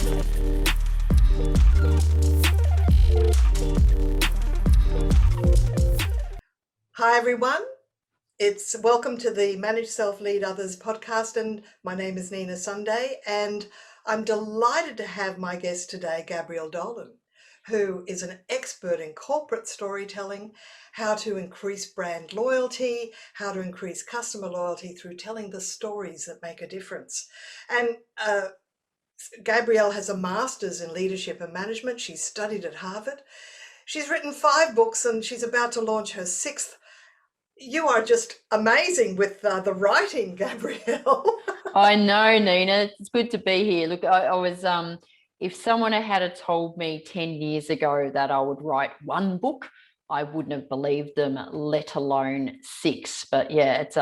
Hi everyone, it's welcome to the Manage Self Lead Others podcast, and my name is Nina Sunday, and I'm delighted to have my guest today, Gabrielle Dolan, who is an expert in corporate storytelling, how to increase brand loyalty, how to increase customer loyalty through telling the stories that make a difference. And Gabrielle has a master's in leadership and management. She's studied at Harvard. She's written 5 books and she's about to launch her 6th. You are just amazing with the writing, Gabrielle. I know, Nina. It's good to be here. Look, I was, if someone had told me 10 years ago that I would write 1 book, I wouldn't have believed them, let alone 6. But yeah, it's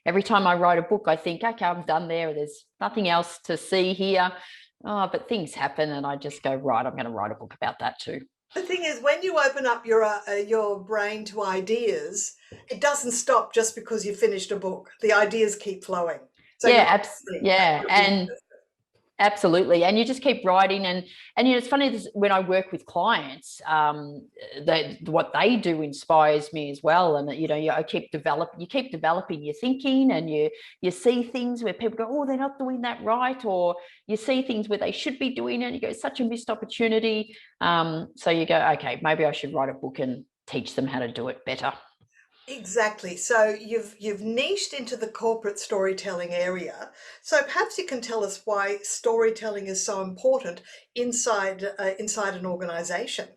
every time I write a book, I think, okay, I'm done there. There's nothing else to see here. Oh, but things happen and I just go, right, I'm going to write a book about that too. The thing is, when you open up your brain to ideas, it doesn't stop just because you finished a book. The ideas keep flowing. So absolutely. And you just keep writing. And it's funny, when I work with clients, that what they do inspires me as well. And you keep developing your thinking, and you see things where people go, oh, they're not doing that right, or you see things where they should be doing it, and you go, such a missed opportunity. So you go, okay, maybe I should write a book and teach them how to do it better. Exactly. So you've niched into the corporate storytelling area. So perhaps you can tell us why storytelling is so important inside an organization.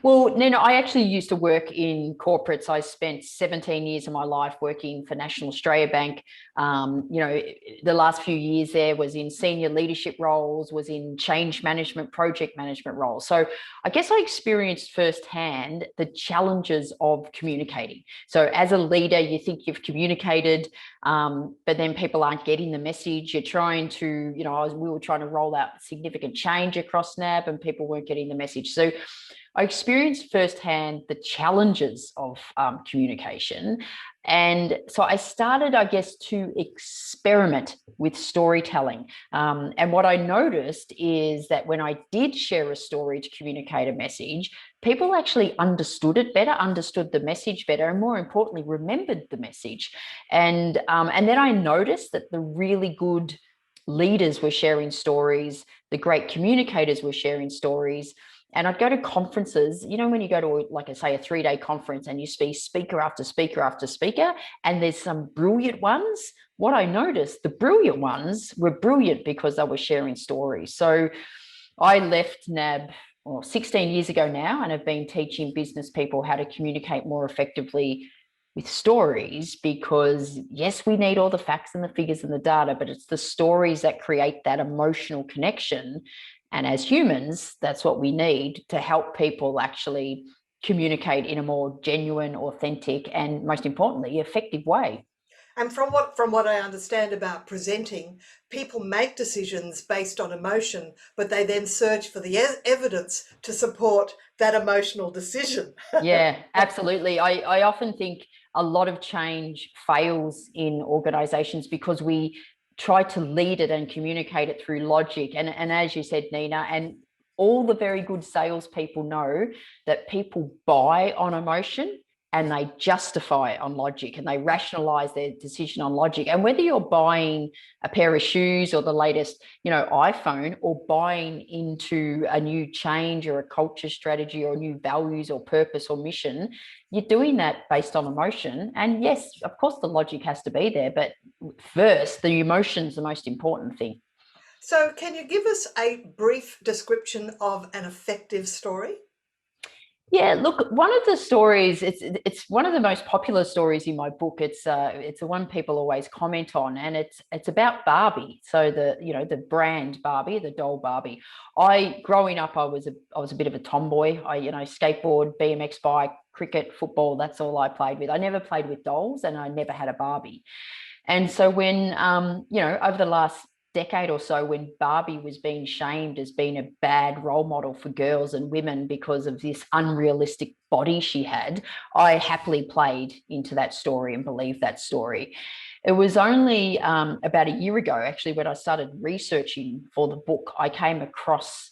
Well, Nina, I actually used to work in corporates. I spent 17 years of my life working for National Australia Bank. The last few years there was in senior leadership roles, was in change management, project management roles. So I guess I experienced firsthand the challenges of communicating. So as a leader, you think you've communicated, but then people aren't getting the message. You're trying to, we were trying to roll out significant change across NAB and people weren't getting the message. So I experienced firsthand the challenges of communication. And so I started, I guess, to experiment with storytelling. And what I noticed is that when I did share a story to communicate a message, people actually understood it better, understood the message better, and more importantly, remembered the message. And then I noticed that the really good leaders were sharing stories, the great communicators were sharing stories. And I'd go to conferences, when you go to, like I say, a 3-day conference and you speak speaker after speaker after speaker, and there's some brilliant ones. What I noticed, the brilliant ones were brilliant because they were sharing stories. So I left NAB 16 years ago now and have been teaching business people how to communicate more effectively with stories, because yes, we need all the facts and the figures and the data, but it's the stories that create that emotional connection. And as humans, that's what we need to help people actually communicate in a more genuine, authentic, and most importantly, effective way. And from what I understand about presenting, people make decisions based on emotion, but they then search for the evidence to support that emotional decision. Yeah, absolutely. I often think a lot of change fails in organizations because we try to lead it and communicate it through logic. And as you said, Nina, and all the very good salespeople know that people buy on emotion and they justify it on logic, and they rationalize their decision on logic. And whether you're buying a pair of shoes or the latest, iPhone, or buying into a new change or a culture strategy or new values or purpose or mission, you're doing that based on emotion. And yes, of course, the logic has to be there, but first, the emotion's the most important thing. So can you give us a brief description of an effective story? Yeah, look, one of the stories, it's one of the most popular stories in my book. It's the one people always comment on, and it's about Barbie. So the brand Barbie, the doll Barbie. Growing up, I was a bit of a tomboy. Skateboard, BMX bike, cricket, football. That's all I played with. I never played with dolls, and I never had a Barbie. And so when over the last decade or so, when Barbie was being shamed as being a bad role model for girls and women because of this unrealistic body she had, I happily played into that story and believed that story. It was only about a year ago, actually, when I started researching for the book, I came across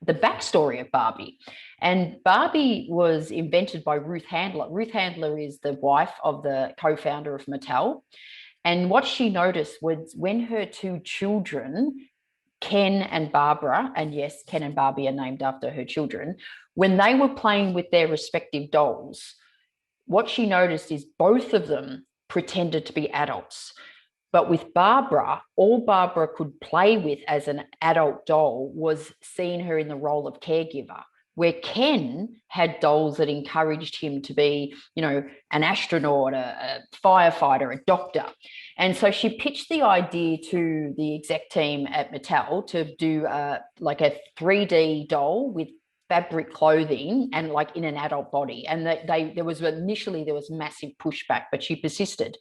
the backstory of Barbie. And Barbie was invented by Ruth Handler. Ruth Handler is the wife of the co-founder of Mattel. And what she noticed was when her two children, Ken and Barbara, and yes, Ken and Barbie are named after her children, when they were playing with their respective dolls, what she noticed is both of them pretended to be adults. But with Barbara, all Barbara could play with as an adult doll was seeing her in the role of caregiver, where Ken had dolls that encouraged him to be, an astronaut, a firefighter, a doctor. And so she pitched the idea to the exec team at Mattel to do like a 3D doll with fabric clothing and like in an adult body. And there was massive pushback, but she persisted.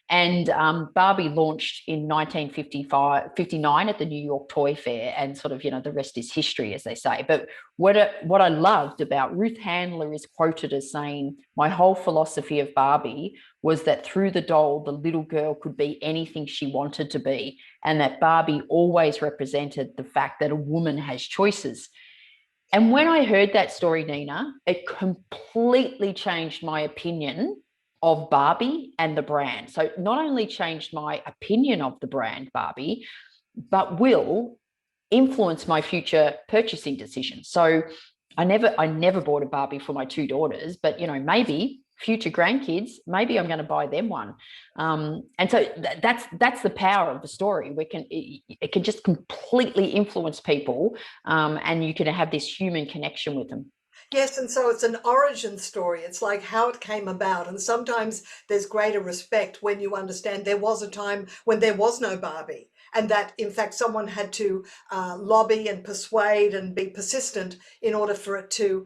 And Barbie launched in 1959 at the New York Toy Fair, and sort of, the rest is history, as they say. But what I loved about Ruth Handler is quoted as saying, "My whole philosophy of Barbie was that through the doll, the little girl could be anything she wanted to be, and that Barbie always represented the fact that a woman has choices." And when I heard that story, Nina, it completely changed my opinion of Barbie and the brand. So not only changed my opinion of the brand Barbie, but will influence my future purchasing decisions. So I never bought a Barbie for my two daughters, but maybe future grandkids, maybe I'm going to buy them one. And so that's the power of the story. It can just completely influence people, and you can have this human connection with them. Yes, and so it's an origin story. It's like how it came about. And sometimes there's greater respect when you understand there was a time when there was no Barbie, and that in fact someone had to lobby and persuade and be persistent in order for it to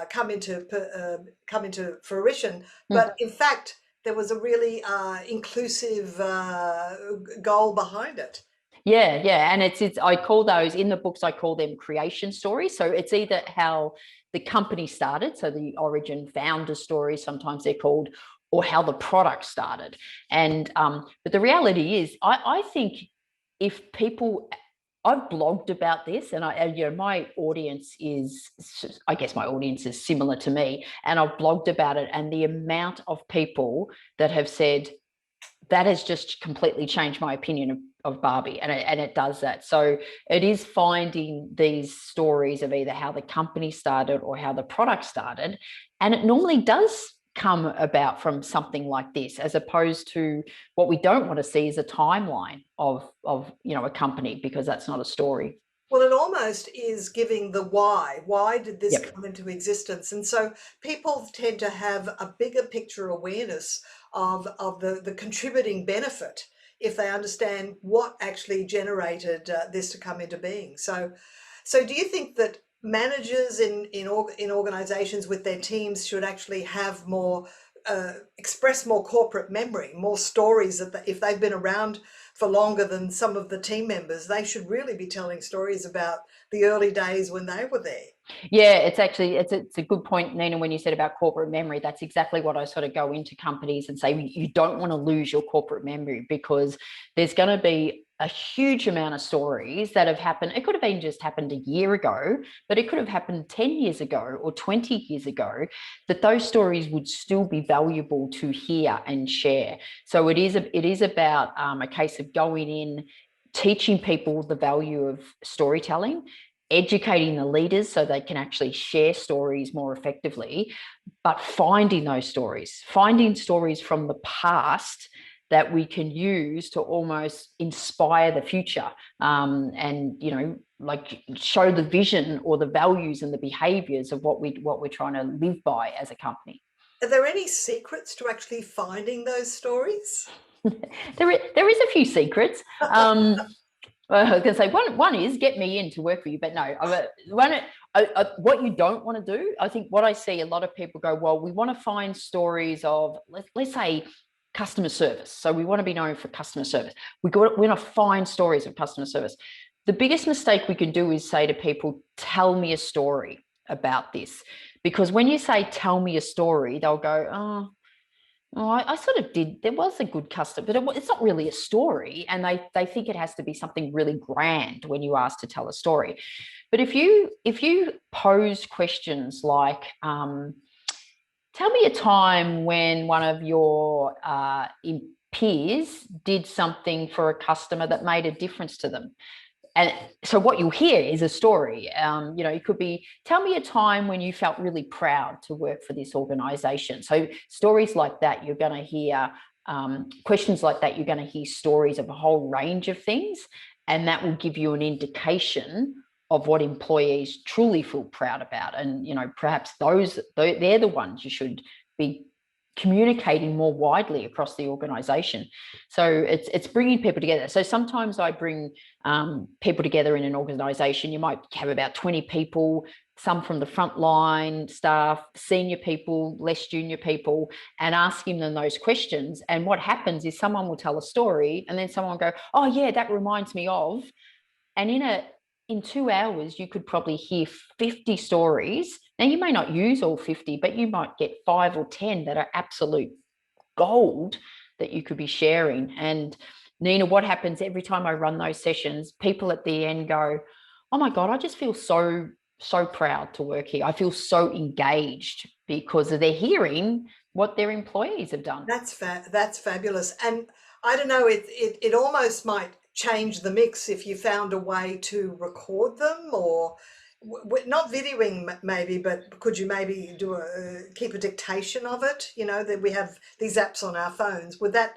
come into fruition. But Mm. in fact, there was a really inclusive goal behind it. Yeah, and it's I call those in the books. I call them creation stories. So it's either how the company started, so the origin founder stories, sometimes they're called, or how the product started. And but the reality is, I think if people, I've blogged about this, and my audience is, I guess my audience is similar to me, and I've blogged about it, and the amount of people that have said that has just completely changed my opinion of Barbie, and it does that. So it is finding these stories of either how the company started or how the product started, and it normally does come about from something like this, as opposed to what we don't want to see is a timeline of a company, because that's not a story. Well, it almost is giving the why. Why did this Yep. come into existence? And so people tend to have a bigger picture awareness of the contributing benefit if they understand what actually generated this to come into being. So do you think that managers in organizations with their teams should actually have more, express more corporate memory, more stories that if they've been around for longer than some of the team members, they should really be telling stories about the early days when they were there? Yeah, it's a good point, Nina, when you said about corporate memory. That's exactly what I sort of go into companies and say, you don't want to lose your corporate memory, because there's going to be a huge amount of stories that have happened. It could have been just happened a year ago, but it could have happened 10 years ago or 20 years ago, that those stories would still be valuable to hear and share. So it is about a case of going in, teaching people the value of storytelling, educating the leaders so they can actually share stories more effectively, but finding finding stories from the past that we can use to almost inspire the future, and like show the vision or the values and the behaviors of what we're trying to live by as a company. Are there any secrets to actually finding those stories? There is a few secrets. Well, I was going to say one is get me in to work for you, but no. What you don't want to do, I think what I see a lot of people go, well, we want to find stories of, let's say, customer service. So we want to be known for customer service. We want to find stories of customer service. The biggest mistake we can do is say to people, tell me a story about this. Because when you say, tell me a story, they'll go, oh, Oh, I sort of did. There was a good custom, but it's not really a story, and they think it has to be something really grand when you ask to tell a story. But if you pose questions like, tell me a time when one of your peers did something for a customer that made a difference to them. And so what you'll hear is a story. It could be, tell me a time when you felt really proud to work for this organization. So stories like that, you're going to hear questions like that. You're going to hear stories of a whole range of things. And that will give you an indication of what employees truly feel proud about. And, perhaps they're the ones you should be communicating more widely across the organization. So it's bringing people together. So sometimes I bring people together in an organization. You might have about 20 people, some from the frontline staff, senior people, less junior people, and asking them those questions. And what happens is someone will tell a story and then someone will go, oh yeah, that reminds me of. And in 2 hours, you could probably hear 50 stories. Now, you may not use all 50, but you might get 5 or 10 that are absolute gold that you could be sharing. And Nina, what happens every time I run those sessions, people at the end go, oh my God, I just feel so proud to work here. I feel so engaged because they're hearing what their employees have done. That's fabulous. And I don't know, it almost might change the mix if you found a way to record them, or not videoing maybe, but could you maybe keep a dictation of it? That we have these apps on our phones. Would that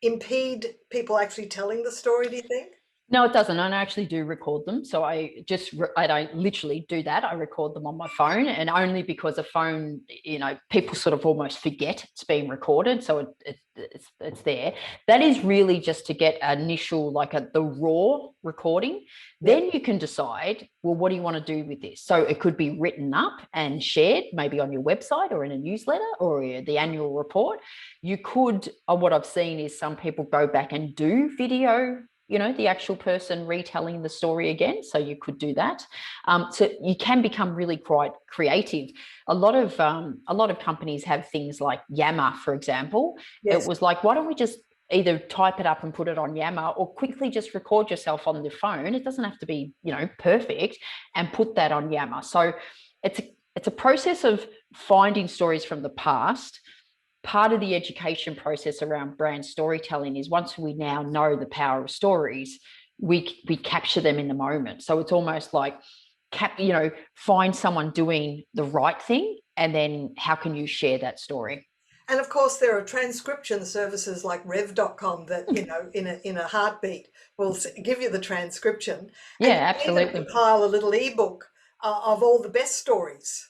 impede people actually telling the story, do you think? No, it doesn't. And I actually do record them. So I don't literally do that. I record them on my phone, and only because a phone, people sort of almost forget it's being recorded. So it's there. That is really just to get initial, the raw recording. Yep. Then you can decide, well, what do you want to do with this? So it could be written up and shared maybe on your website or in a newsletter or the annual report. You could, what I've seen is some people go back and do video, the actual person retelling the story again. So you could do that. So you can become really quite creative. A lot of companies have things like Yammer, for example. Yes. It was like, why don't we just either type it up and put it on Yammer, or quickly just record yourself on the phone. It doesn't have to be, perfect, and put that on Yammer. So it's a process of finding stories from the past. Part of the education process around brand storytelling is, once we now know the power of stories, we capture them in the moment. So it's almost like, find someone doing the right thing, and then how can you share that story? And of course, there are transcription services like rev.com that, in a heartbeat will give you the transcription. Yeah, and you can absolutely. even compile a little ebook of all the best stories.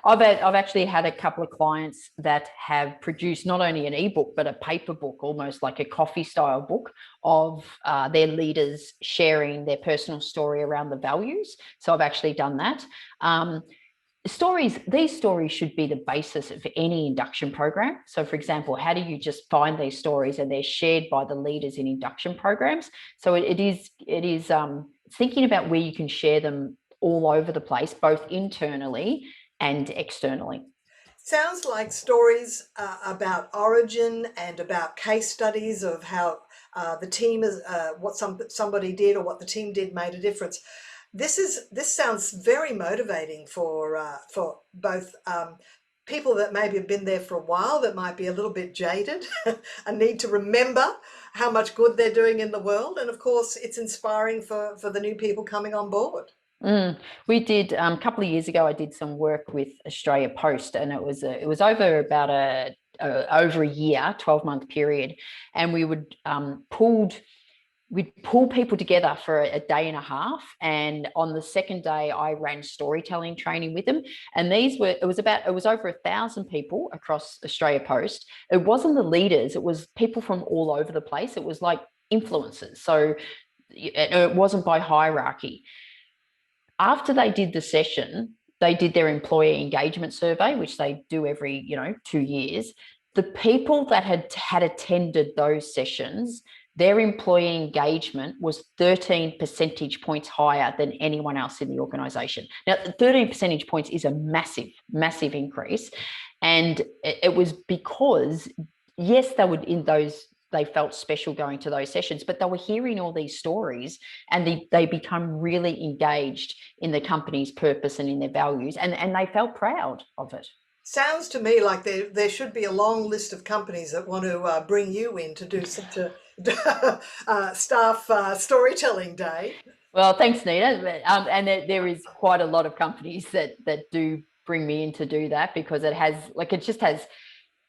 I've actually had a couple of clients that have produced not only an ebook, but a paper book, almost like a coffee style book of their leaders sharing their personal story around the values. So I've actually done that. These stories should be the basis of any induction program. So, for example, how do you just find these stories, and they're shared by the leaders in induction programs? So it is thinking about where you can share them all over the place, both internally and externally. Sounds like stories about origin and about case studies of how the team is, what somebody did or what the team did made a difference. This sounds very motivating for both people that maybe have been there for a while, that might be a little bit jaded and need to remember how much good they're doing in the world, and of course it's inspiring for the new people coming on board. We did a couple of years ago. I did some work with Australia Post, and it was over about over a year, 12-month period, and we would we'd pull people together for a day and a half. And on the second day, I ran storytelling training with them. And it was over 1,000 people across Australia Post. It wasn't the leaders, it was people from all over the place. It was like influencers. So it wasn't by hierarchy. After they did the session, they did their employee engagement survey, which they do every, 2 years. The people that had attended those sessions their employee engagement was 13 percentage points higher than anyone else in the organization. Now, 13 percentage points is a massive, massive increase. And it was because, yes, they felt special going to those sessions, but they were hearing all these stories, and they become really engaged in the company's purpose and in their values, and they felt proud of it. Sounds to me like there should be a long list of companies that want to bring you in to do such a staff storytelling day. Well, thanks, Nina. And there is quite a lot of companies that do bring me in to do that, because it just has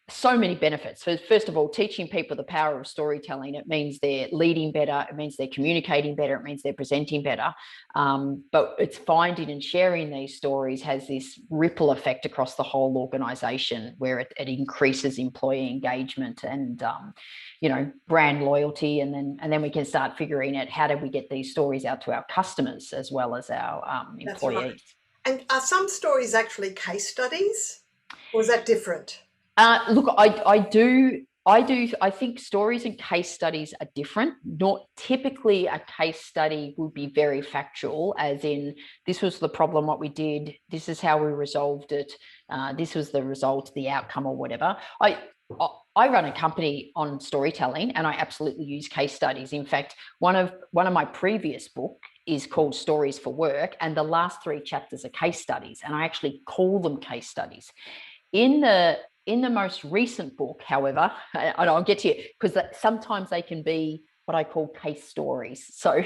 so many benefits. So first of all, teaching people the power of storytelling. It means they're leading better. It means they're communicating better. It means they're presenting better. But it's finding and sharing these stories has this ripple effect across the whole organization, where it increases employee engagement and brand loyalty, and then we can start figuring out how do we get these stories out to our customers as well as our That's employees. right. And are some stories actually case studies, or is that different? Look, I do. I think stories and case studies are different. Not typically a case study would be very factual, as in, this was the problem, what we did, this is how we resolved it, this was the result, the outcome, or whatever. I run a company on storytelling, and I absolutely use case studies. In fact, one of my previous book is called Stories for Work, and the last 3 chapters are case studies, and I actually call them case studies. In the most recent book, however, and I'll get to you, because sometimes they can be what I call case stories. So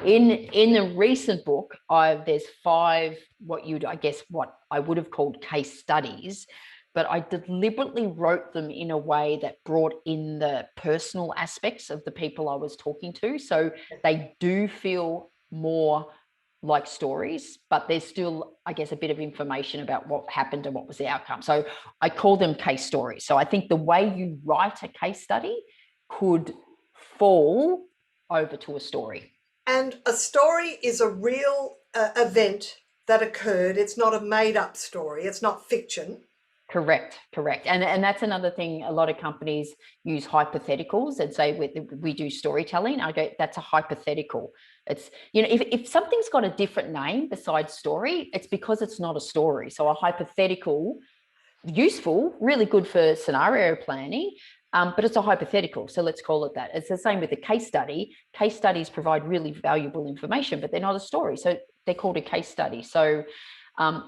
in the recent book, there's 5 what I would have called case studies, but I deliberately wrote them in a way that brought in the personal aspects of the people I was talking to. So they do feel more like stories, but there's still, I guess, a bit of information about what happened and what was the outcome. So I call them case stories. So I think the way you write a case study could fall over to a story. And a story is a real event that occurred. It's not a made-up story. It's not fiction. Correct. And that's another thing. A lot of companies use hypotheticals and say we do storytelling. I go, that's a hypothetical. It's, if something's got a different name besides story, it's because it's not a story. So a hypothetical, useful, really good for scenario planning, but it's a hypothetical. So let's call it that. It's the same with a case study. Case studies provide really valuable information, but they're not a story. So they're called a case study. So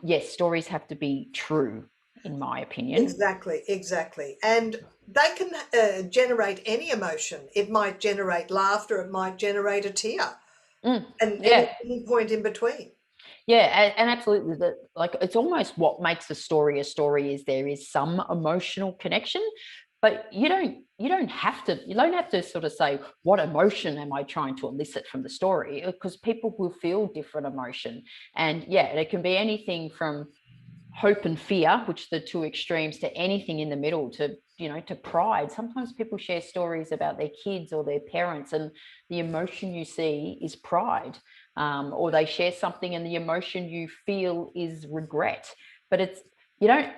yes, stories have to be true, in my opinion. Exactly. And they can generate any emotion. It might generate laughter. It might generate a tear. And any point in between. Yeah, and absolutely. It's almost what makes a story is there is some emotional connection, but you don't have to sort of say, what emotion am I trying to elicit from the story? Because people will feel different emotion. And it can be anything from hope and fear, which are the 2 extremes, to anything in the middle, to pride. Sometimes people share stories about their kids or their parents, and the emotion you see is pride, or they share something and the emotion you feel is regret. But you don't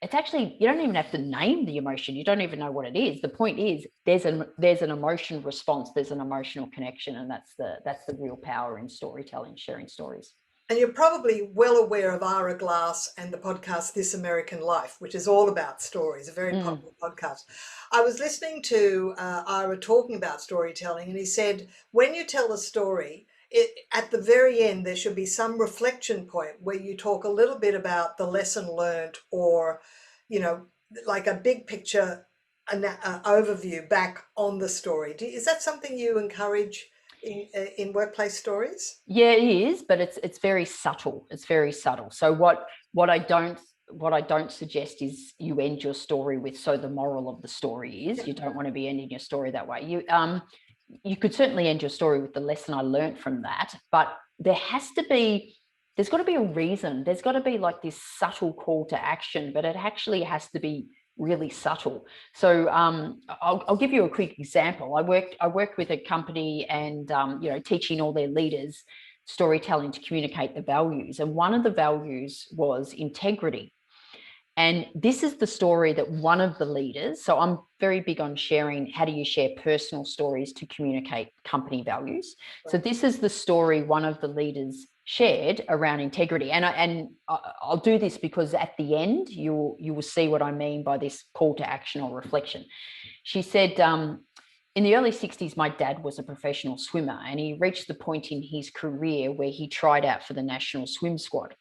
even have to name the emotion. You don't even know what it is. The point is there's an emotion response, there's an emotional connection, and that's the real power in storytelling, sharing stories. And you're probably well aware of Ira Glass and the podcast This American Life, which is all about stories, a very popular podcast. I was listening to Ira talking about storytelling, and he said, when you tell a story, at the very end, there should be some reflection point where you talk a little bit about the lesson learned, or, like a big picture overview back on the story. Is that something you encourage in workplace stories? Yeah, it is, but it's very subtle. It's very subtle. So what I don't suggest is you end your story with, so the moral of the story is, you don't want to be ending your story that way. You could certainly end your story with the lesson I learned from that, but there's got to be a reason. There's got to be like this subtle call to action, but it actually has to be really subtle. So I'll give you a quick example. I worked with a company, and teaching all their leaders storytelling to communicate the values, and one of the values was integrity. And this is the story that one of the leaders, so I'm very big on sharing how do you share personal stories to communicate company values. So this is the story one of the leaders shared around integrity. And I'll do this because at the end, you will see what I mean by this call to action or reflection. She said, in the early 60s, my dad was a professional swimmer, and he reached the point in his career where he tried out for the national swim squad.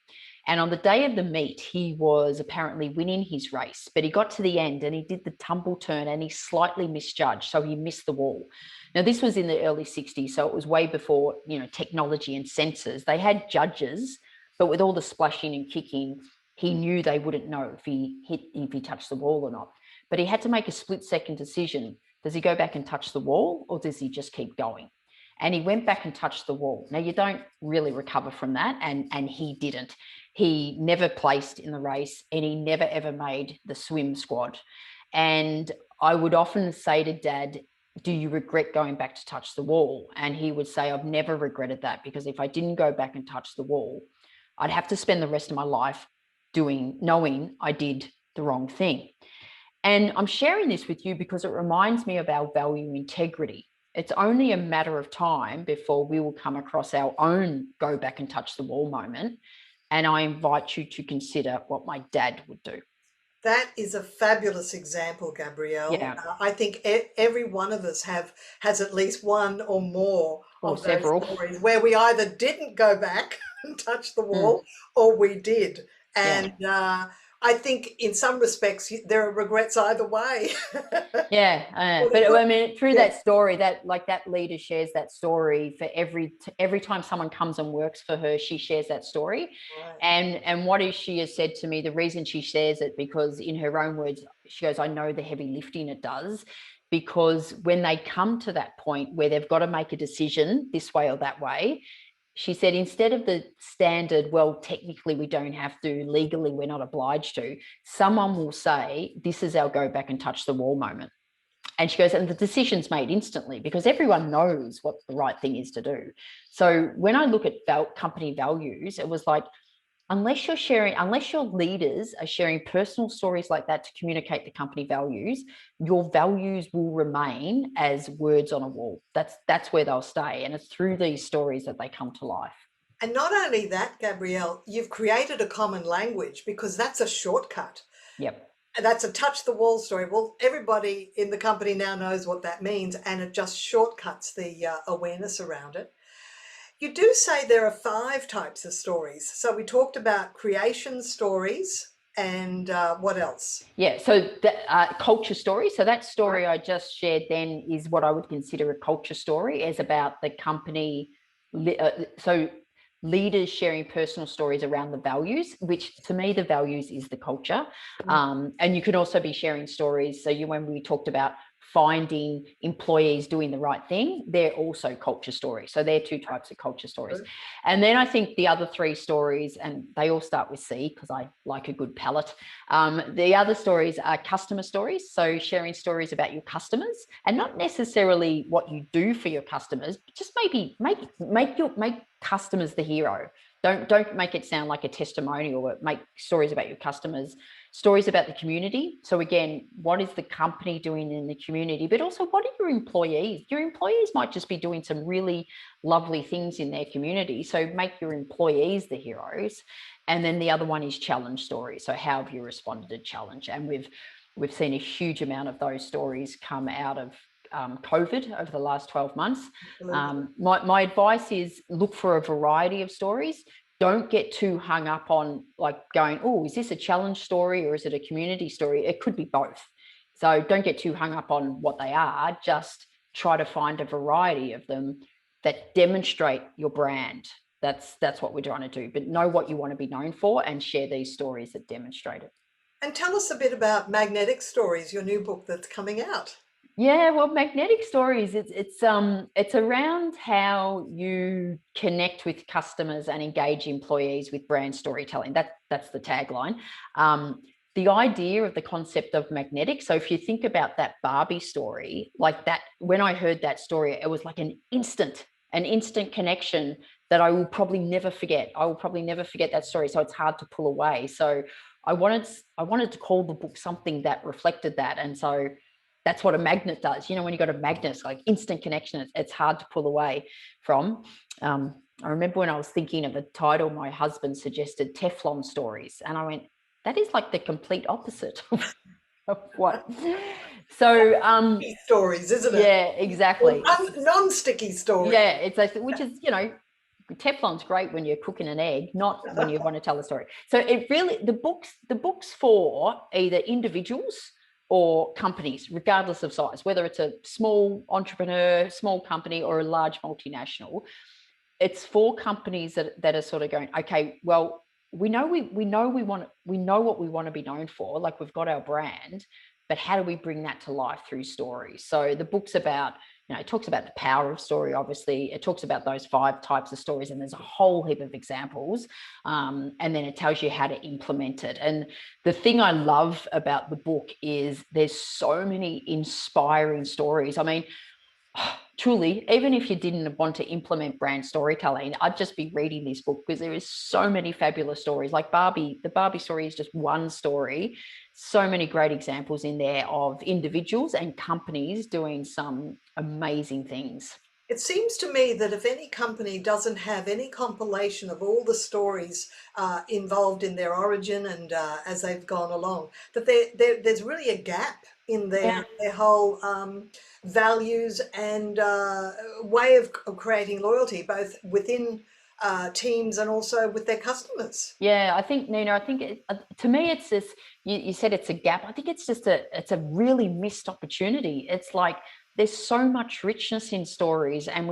And on the day of the meet, he was apparently winning his race, but he got to the end and he did the tumble turn and he slightly misjudged. So he missed the wall. Now, this was in the early 60s. So it was way before, technology and sensors. They had judges, but with all the splashing and kicking, he knew they wouldn't know if he touched the wall or not. But he had to make a split-second decision. Does he go back and touch the wall, or does he just keep going? And he went back and touched the wall. Now, you don't really recover from that, and he didn't. He never placed in the race, and he never, ever made the swim squad. And I would often say to Dad, do you regret going back to touch the wall? And he would say, I've never regretted that, because if I didn't go back and touch the wall, I'd have to spend the rest of my life knowing I did the wrong thing. And I'm sharing this with you because it reminds me of our value integrity. It's only a matter of time before we will come across our own go back and touch the wall moment. And I invite you to consider what my dad would do. That is a fabulous example, Gabrielle. Yeah. I think every one of us has at least one or more Or of those several. stories where we either didn't go back and touch the Mm. wall or we did. Yeah. And I think in some respects there are regrets either way. Yeah, Well, but good. I mean, through Yeah. that story, that leader shares that story for every time someone comes and works for her, she shares that story. Right. And what is she has said to me, the reason she shares it, because in her own words, she goes, I know the heavy lifting it does, because when they come to that point where they've got to make a decision this way or that way, she said, instead of the standard, well, technically we don't have to, legally we're not obliged to, someone will say, this is our go back and touch the wall moment. And she goes, and the decision's made instantly because everyone knows what the right thing is to do. So when I look at company values, it was like, unless your leaders are sharing personal stories like that to communicate the company values, your values will remain as words on a wall. That's where they'll stay. And it's through these stories that they come to life. And not only that, Gabrielle, you've created a common language because that's a shortcut. Yep. That's a touch the wall story. Well, everybody in the company now knows what that means, and it just shortcuts the awareness around it. You do say there are 5 types of stories. So we talked about creation stories and what else? Yeah, so the culture story. So that story I just shared then is what I would consider a culture story, is about the company. So leaders sharing personal stories around the values, which to me, the values is the culture. And you can also be sharing stories. So when we talked about finding employees doing the right thing, they're also culture stories. So they're 2 types of culture stories. And then I think the other 3 stories, and they all start with C because I like a good palette. The other stories are customer stories. So sharing stories about your customers, and not necessarily what you do for your customers, but just maybe make customers the hero. Don't make it sound like a testimonial, but make stories about your customers, stories about the community. So again, what is the company doing in the community, but also what are your employees? Your employees might just be doing some really lovely things in their community. So make your employees the heroes. And then the other one is challenge stories. So how have you responded to challenge? And we've seen a huge amount of those stories come out of COVID over the last 12 months. My advice is look for a variety of stories. Don't get too hung up on like going, oh, is this a challenge story or is it a community story? It could be both. So don't get too hung up on what they are. Just try to find a variety of them that demonstrate your brand. That's what we're trying to do. But know what you want to be known for and share these stories that demonstrate it. And tell us a bit about Magnetic Stories, your new book that's coming out. Yeah, well, magnetic stories, it's around how you connect with customers and engage employees with brand storytelling. That's the tagline. The idea of the concept of magnetic. So if you think about that Barbie story, like that, when I heard that story, it was like an instant connection that I will probably never forget. I will probably never forget that story. So it's hard to pull away. So I wanted to call the book something that reflected that. And so that's what a magnet does. You know, when you got a magnet, it's like instant connection. It's hard to pull away from. I remember when I was thinking of a title, my husband suggested Teflon Stories. And I went, that is like the complete opposite of what. So Stories, isn't it? yeah, exactly. Non-sticky stories. Yeah, it's like, which is, you know, Teflon's great when you're cooking an egg, not when you want to tell a story. So it really, the books for either individuals or companies, regardless of size, whether it's a small entrepreneur, small company, or a large multinational, it's for companies that are sort of going, okay, well, we know what we want to be known for, like we've got our brand, but how do we bring that to life through stories? So the book's about, you know, it talks about the power of story. Obviously, it talks about those 5 types of stories, and there's a whole heap of examples. And then it tells you how to implement it. And the thing I love about the book is there's so many inspiring stories. I mean, truly, even if you didn't want to implement brand storytelling, I'd just be reading this book because there is so many fabulous stories. Like Barbie, the Barbie story is just one story. So many great examples in there of individuals and companies doing some amazing things. It seems to me that if any company doesn't have any compilation of all the stories involved in their origin and as they've gone along, that there's really a gap in Yeah. their whole values and way of creating loyalty, both within teams and also with their customers. Yeah, I think, Nina, I think to me, it's this, you said it's a gap. I think it's just it's a really missed opportunity. It's like there's so much richness in stories, and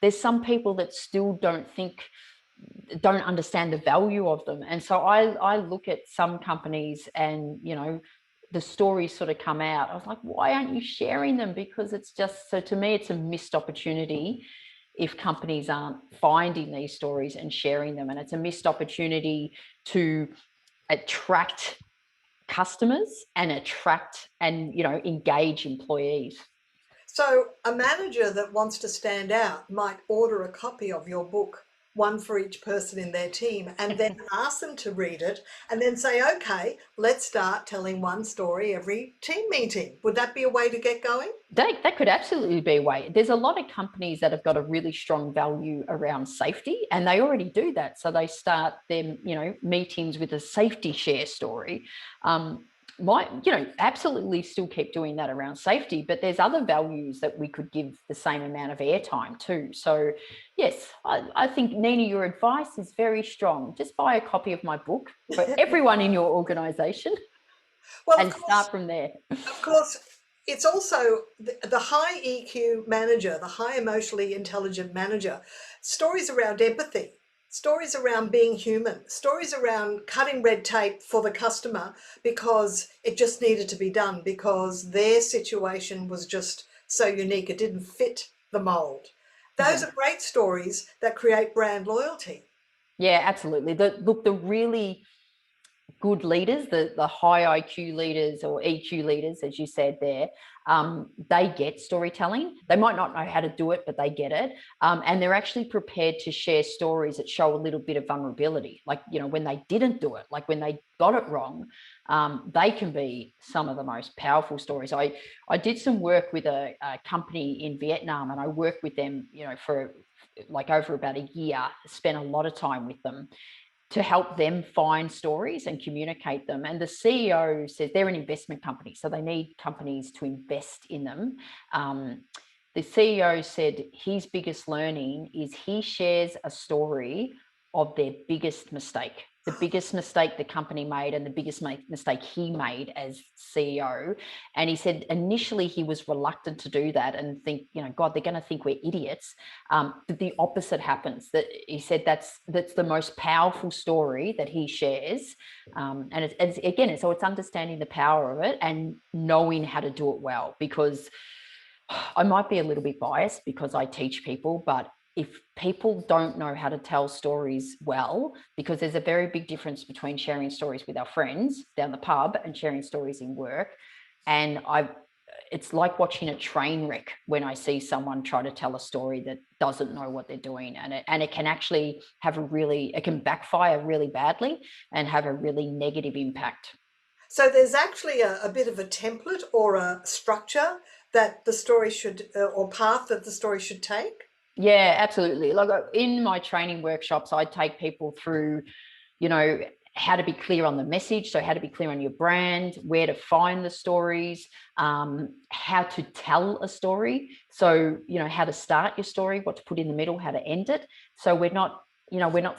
there's some people that still don't understand the value of them. And so I look at some companies and, you know, the stories sort of come out. I was like, why aren't you sharing them? Because it's just, so to me, it's a missed opportunity if companies aren't finding these stories and sharing them. And it's a missed opportunity to attract customers and you know, engage employees. So a manager that wants to stand out might order a copy of your book, one for each person in their team, and then ask them to read it and then say, okay, let's start telling one story every team meeting. Would that be a way to get going? That could absolutely be a way. There's a lot of companies that have got a really strong value around safety, and they already do that. So they start their, you know, meetings with a safety share story. You know, absolutely still keep doing that around safety, but there's other values that we could give the same amount of airtime to. So yes, I think, Nina, your advice is very strong. Just buy a copy of my book for everyone in your organization Well, and start from there. of course, it's also the high EQ manager, the high emotionally intelligent manager, stories around empathy, stories around being human, stories around cutting red tape for the customer because it just needed to be done because their situation was just so unique, it didn't fit the mold. Those Yeah. are great stories that create brand loyalty. Yeah, absolutely. The really good leaders, the high IQ leaders or EQ leaders, as you said there, they get storytelling. They might not know how to do it, but they get it. And they're actually prepared to share stories that show a little bit of vulnerability. Like, you know, when they didn't do it, like when they got it wrong, they can be some of the most powerful stories. I did some work with a company in Vietnam, and I worked with them, you know, for like over about a year, spent a lot of time with them to help them find stories and communicate them. And the CEO says they're an investment company, so they need companies to invest in them. The CEO said his biggest learning is he shares a story of their biggest mistake, the biggest mistake the company made and the biggest mistake he made as CEO. And he said initially he was reluctant to do that and think, you know, God, they're going to think we're idiots. But the opposite happens. That he said that's the most powerful story that he shares. And it's again, so it's understanding the power of it and knowing how to do it well, because I might be a little bit biased because I teach people, but if people don't know how to tell stories well, because there's a very big difference between sharing stories with our friends down the pub and sharing stories in work. And it's like watching a train wreck when I see someone try to tell a story that doesn't know what they're doing, and it can actually have it can backfire really badly and have a really negative impact. So there's actually a bit of a template or a structure that the story should, or path that the story should take. Yeah, absolutely. Like in my training workshops, I take people through, how to be clear on the message. So how to be clear on your brand, where to find the stories, how to tell a story. So, how to start your story, what to put in the middle, how to end it. So we're not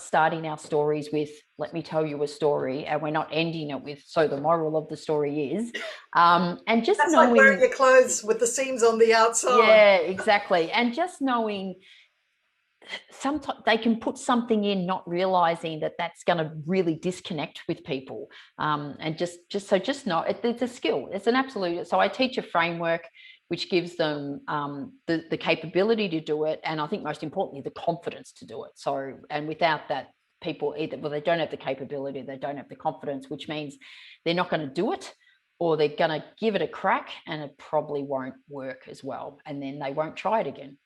starting our stories with, let me tell you a story, and we're not ending it with, so the moral of the story is, and just That's knowing, like wearing your clothes with the seams on the outside. yeah, exactly. And just knowing, sometimes they can put something in not realizing that that's going to really disconnect with people, and just know it's a skill. It's an absolute. So I teach a framework which gives them the capability to do it, and I think most importantly the confidence to do it. So, and without that, people either, well, they don't have the capability, they don't have the confidence, which means they're not going to do it, or they're going to give it a crack and it probably won't work as well, and then they won't try it again.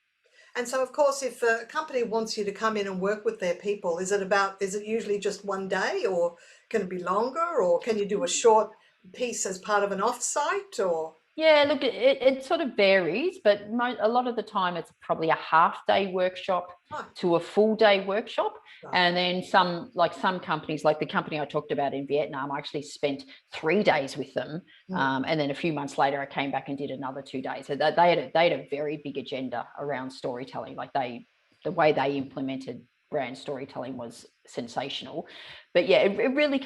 And so, of course, if a company wants you to come in and work with their people, is it usually just one day, or can it be longer, or can you do a short piece as part of an offsite, or? Yeah, look, it sort of varies, but a lot of the time it's probably a half-day workshop Oh, to a full-day workshop. right. And then some companies, like the company I talked about in Vietnam, I actually spent 3 days with them. And then a few months later, I came back and did another 2 days. So they had a very big agenda around storytelling. Like the way they implemented brand storytelling was sensational. But yeah, it really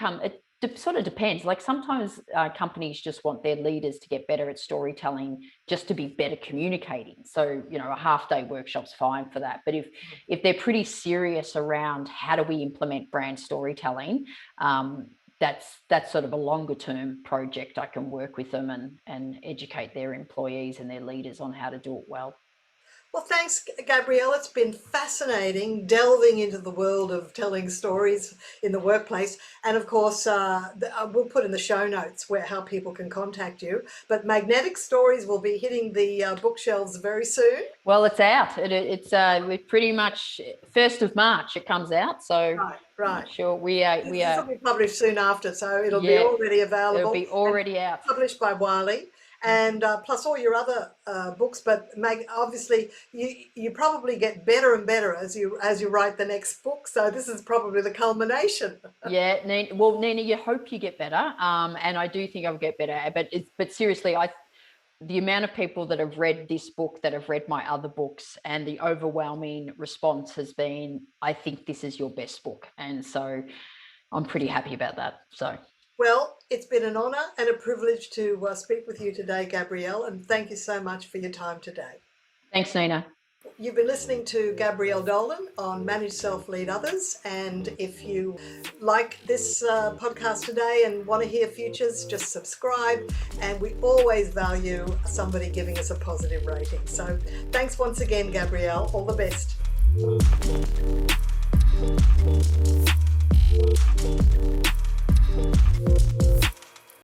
it sort of depends. Like sometimes companies just want their leaders to get better at storytelling, just to be better communicating. So, a half-day workshop's fine for that. But if they're pretty serious around how do we implement brand storytelling, that's sort of a longer term project. I can work with them and educate their employees and their leaders on how to do it well. Well, thanks, Gabrielle. It's been fascinating delving into the world of telling stories in the workplace. And of course, we'll put in the show notes how people can contact you. But Magnetic Stories will be hitting the bookshelves very soon. Well, it's out. We're pretty much 1st of March. It comes out. So right. Sure, we are. This will be published soon after, so it'll be already available. It'll be already out. Published by Wiley. And plus all your other books, but obviously you probably get better and better as you write the next book. So this is probably the culmination. Yeah, Nina, you hope you get better, and I do think I'll get better. But seriously, the amount of people that have read this book, that have read my other books, and the overwhelming response has been, I think this is your best book, and so I'm pretty happy about that. So. Well, it's been an honour and a privilege to speak with you today, Gabrielle, and thank you so much for your time today. Thanks, Nina. You've been listening to Gabrielle Dolan on Manage Self, Lead Others, and if you like this podcast today and want to hear futures, just subscribe, and we always value somebody giving us a positive rating. So thanks once again, Gabrielle. All the best. Thank you.